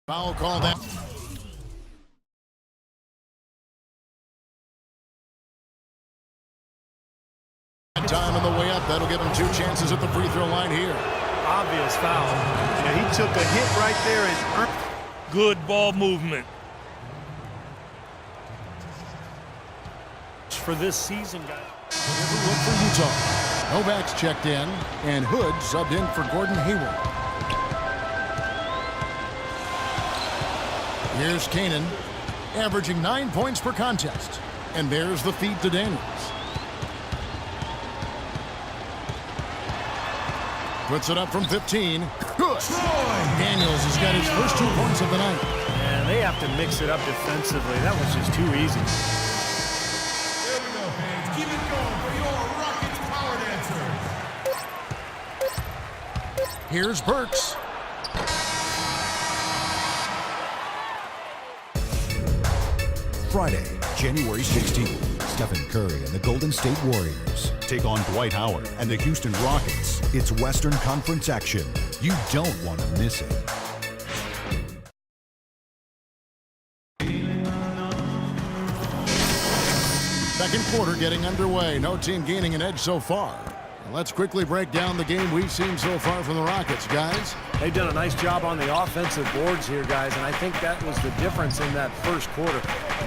Foul call that. Time on the way up. That'll give him 2 chances at the free throw line here. Obvious foul. Yeah, he took a hit right there and earned. Good ball movement. For this season, guys. Look for Utah. Novak's checked in, and Hood subbed in for Gordon Hayward. Here's Kanan, averaging 9 points per contest. And there's the feed to Daniels. Puts it up from 15. Good. Daniels has got his first 2 points of the night. And they have to mix it up defensively. That was just too easy. There we go, fans. Keep it going for your Rockets Power Dancer. Here's Burks. Friday, January 16th, Stephen Curry and the Golden State Warriors take on Dwight Howard and the Houston Rockets. It's Western Conference action. You don't want to miss it. Second quarter getting underway. No team gaining an edge so far. Let's quickly break down the game we've seen so far from the Rockets, guys. They've done a nice job on the offensive boards here, guys, and I think that was the difference in that first quarter.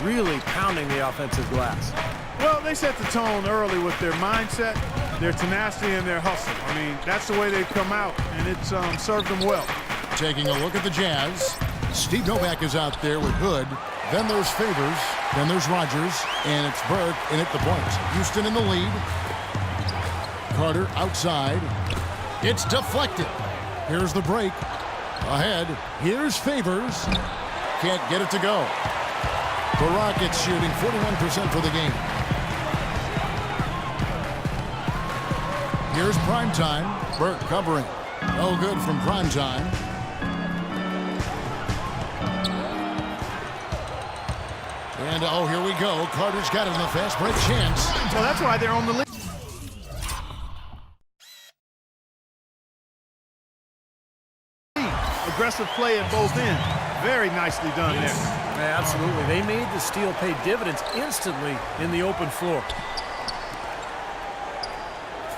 Really pounding the offensive glass. Well, they set the tone early with their mindset, their tenacity, and their hustle. I mean, that's the way they've come out, and it's served them well. Taking a look at the Jazz. Steve Novak is out there with Hood. Then there's Favors. Then there's Rogers. And it's Burke in at the point. Houston in the lead. Carter outside. It's deflected. Here's the break. Ahead. Here's Favors. Can't get it to go. The Rockets shooting 41% for the game. Here's Primetime. Burke covering. No good from Primetime. And oh, here we go. Carter's got it in the fast break chance. Well, that's why they're on the lead. Aggressive play at both ends. Very nicely done there. Yeah, absolutely. They made the steal pay dividends instantly in the open floor.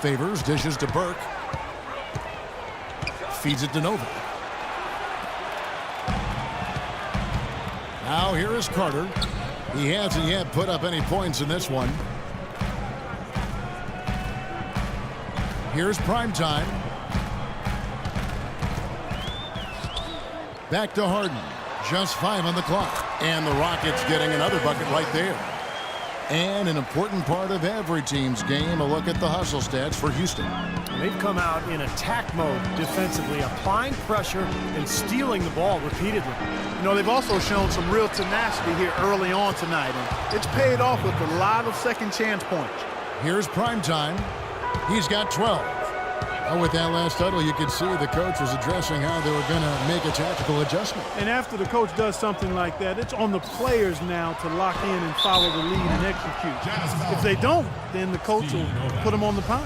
Favors dishes to Burke. Feeds it to Novak. Now here is Carter. He hasn't yet put up any points in this one. Here's Primetime. Back to Harden. Just 5 on the clock. And the Rockets getting another bucket right there. And an important part of every team's game, a look at the hustle stats for Houston. They've come out in attack mode defensively, applying pressure and stealing the ball repeatedly. You know, they've also shown some real tenacity here early on tonight, and it's paid off with a lot of second chance points. Here's Primetime. He's got 12. Oh, with that last huddle, you could see the coach was addressing how they were going to make a tactical adjustment. And after the coach does something like that, it's on the players now to lock in and follow the lead and execute. If they don't, then the coach will put them on the pine.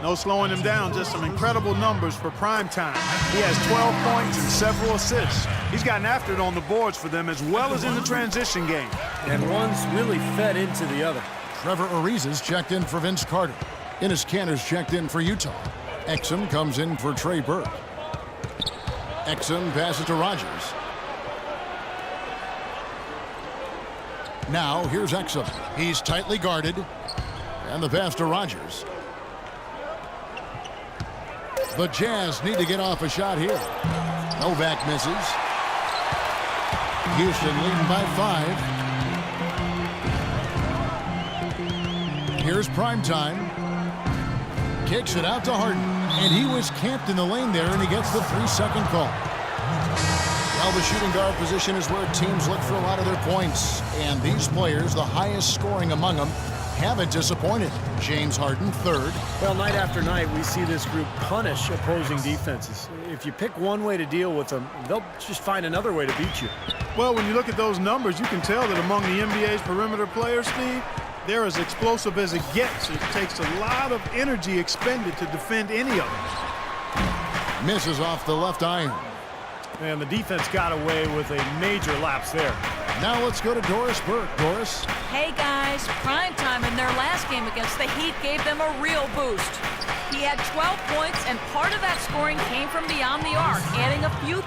No slowing him down, just some incredible numbers for Primetime. He has 12 points and several assists. He's gotten after it on the boards for them as well as in the transition game. And one's really fed into the other. Trevor Ariza's checked in for Vince Carter. Enes Kanter's checked in for Utah. Exum comes in for Trey Burke. Exum passes to Rogers. Now here's Exum. He's tightly guarded. And the pass to Rogers. The Jazz need to get off a shot here. Novak misses. Houston leading by 5. Here's Primetime. Kicks it out to Harden. And he was camped in the lane there, and he gets the 3-second call. Well, the shooting guard position is where teams look for a lot of their points. And these players, the highest scoring among them, haven't disappointed. James Harden, 3rd. Well, night after night, we see this group punish opposing defenses. If you pick one way to deal with them, they'll just find another way to beat you. Well, when you look at those numbers, you can tell that among the NBA's perimeter players, Steve, they're as explosive as it gets. It takes a lot of energy expended to defend any of them. Misses off the left iron. And the defense got away with a major lapse there. Now let's go to Doris Burke. Doris. Hey guys, prime time in their last game against the Heat gave them a real boost. He had 12 points, and part of that scoring came from beyond the arc, adding a few.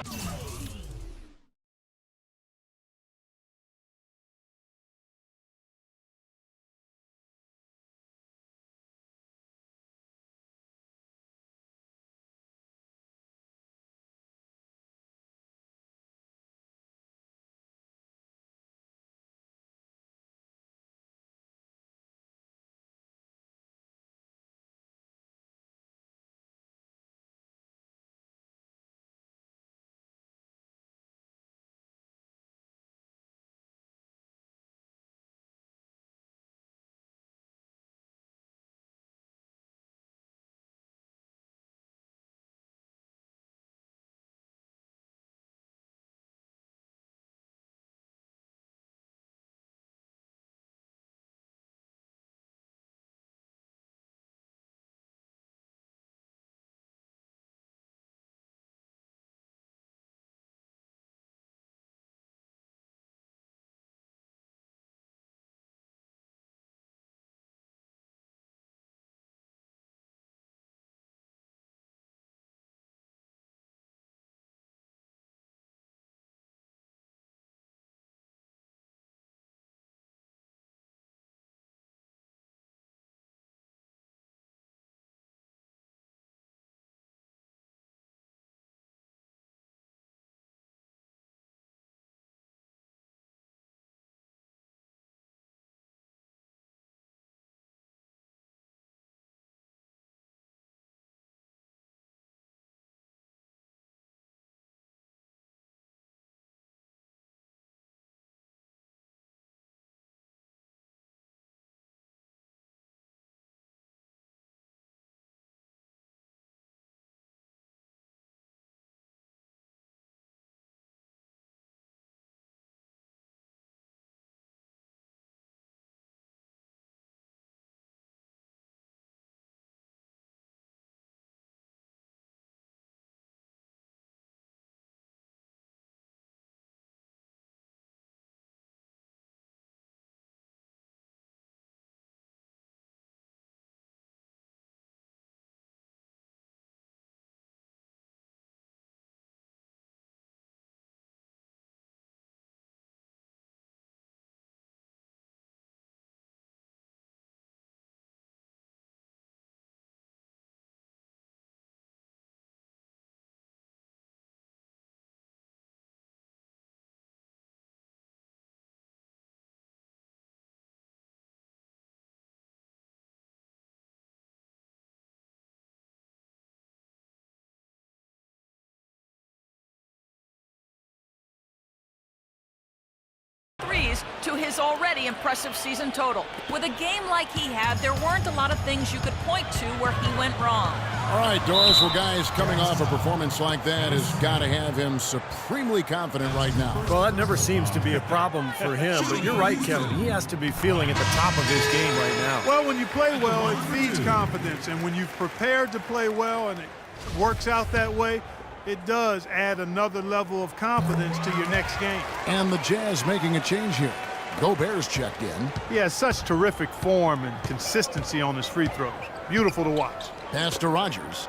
Threes to his already impressive season total. With a game like he had, there weren't a lot of things you could point to where he went wrong. All right, Doris. Well, guys, coming off a performance like that has got to have him supremely confident right now. Well, that never seems to be a problem for him, but you're right, Kevin. He has to be feeling at the top of his game right now. Well, when you play well, it feeds confidence. And when you've prepared to play well and it works out that way, it does add another level of confidence to your next game. And the Jazz making a change here. Gobert's checked in. He has such terrific form and consistency on his free throws. Beautiful to watch. Pass to Rogers.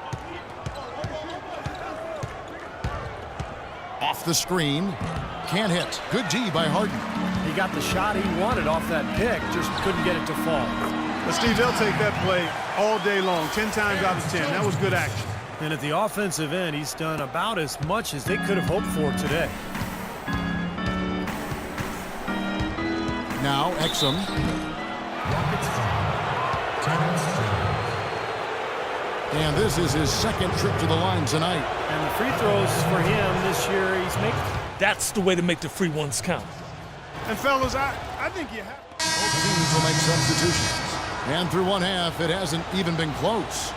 Off the screen. Can't hit. Good D by Harden. He got the shot he wanted off that pick, just couldn't get it to fall. But Steve, they'll take that play all day long, 10 times out of 10. That was good action. And at the offensive end, he's done about as much as they could have hoped for today. Now, Exum. And this is his second trip to the line tonight. And the free throws for him this year, he's making. That's the way to make the free ones count. And fellas, I think you have. Both teams will make substitutions. And through one half, it hasn't even been close.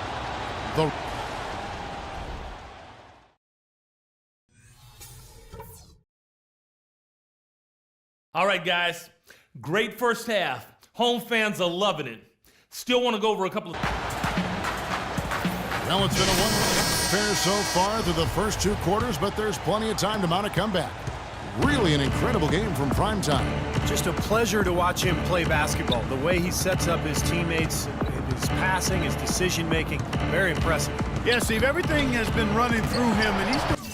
All right, guys. Great first half. Home fans are loving it. Still want to go over a couple of... Well, it's been a one-run fair so far through the first 2 quarters, but there's plenty of time to mount a comeback. Really an incredible game from Primetime. Just a pleasure to watch him play basketball. The way he sets up his teammates, his passing, his decision-making, very impressive. Yeah, Steve, everything has been running through him, and he's